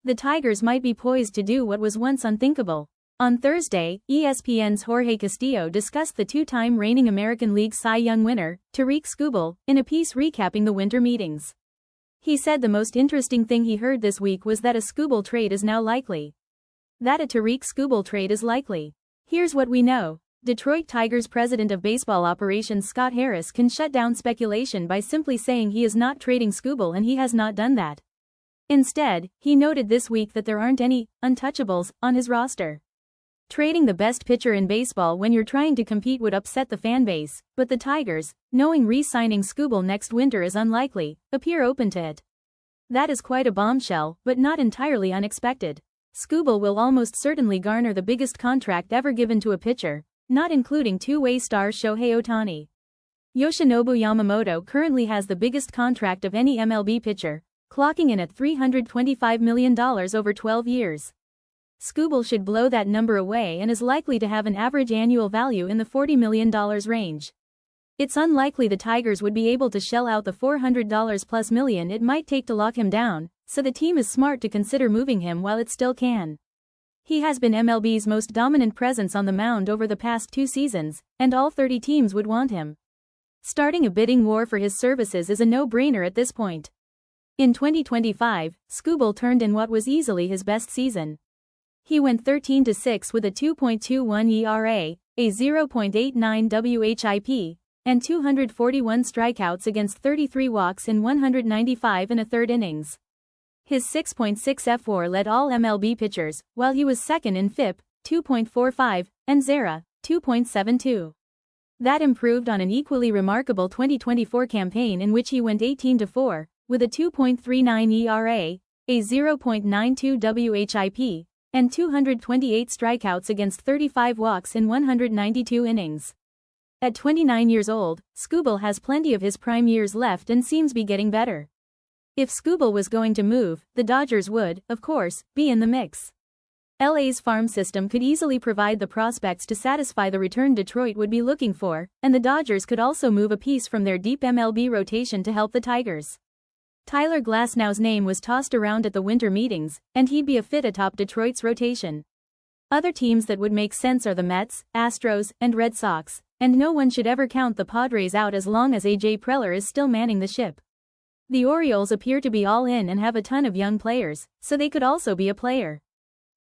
The Tigers might be poised to do what was once unthinkable. On Thursday, ESPN's Jorge Castillo discussed the two-time reigning American League Cy Young winner, Tarik Skubal, in a piece recapping the winter meetings. He said the most interesting thing he heard this week was that a Skubal trade is now likely. That a Tarik Skubal trade is likely. Here's what we know. Detroit Tigers president of baseball operations Scott Harris can shut down speculation by simply saying he is not trading Skubal, and he has not done that. Instead, he noted this week that there aren't any untouchables on his roster. Trading the best pitcher in baseball when you're trying to compete would upset the fanbase, but the Tigers, knowing re-signing Skubal next winter is unlikely, appear open to it. That is quite a bombshell, but not entirely unexpected. Skubal will almost certainly garner the biggest contract ever given to a pitcher, not including two-way star Shohei Ohtani. Yoshinobu Yamamoto currently has the biggest contract of any MLB pitcher, clocking in at $325 million over 12 years. Skubal should blow that number away and is likely to have an average annual value in the $40 million range. It's unlikely the Tigers would be able to shell out the $400 plus million it might take to lock him down, so the team is smart to consider moving him while it still can. He has been MLB's most dominant presence on the mound over the past 2 seasons, and all 30 teams would want him. Starting a bidding war for his services is a no-brainer at this point. In 2025, Skubal turned in what was easily his best season. He went 13-6 with a 2.21 ERA, a 0.89 WHIP, and 241 strikeouts against 33 walks in 195 1/3 innings. His 6.6 F4 led all MLB pitchers, while he was second in FIP, 2.45, and ZERA, 2.72. That improved on an equally remarkable 2024 campaign in which he went 18-4, with a 2.39 ERA, a 0.92 WHIP, and 228 strikeouts against 35 walks in 192 innings. At 29 years old, Skubal has plenty of his prime years left and seems be getting better. If Skubal was going to move, the Dodgers would, of course, be in the mix. LA's farm system could easily provide the prospects to satisfy the return Detroit would be looking for, and the Dodgers could also move a piece from their deep MLB rotation to help the Tigers. Tyler Glasnow's name was tossed around at the winter meetings, and he'd be a fit atop Detroit's rotation. Other teams that would make sense are the Mets, Astros, and Red Sox, and no one should ever count the Padres out as long as AJ Preller is still manning the ship. The Orioles appear to be all in and have a ton of young players, so they could also be a player.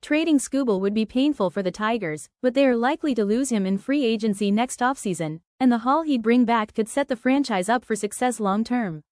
Trading Skubal would be painful for the Tigers, but they are likely to lose him in free agency next offseason, and the haul he'd bring back could set the franchise up for success long-term.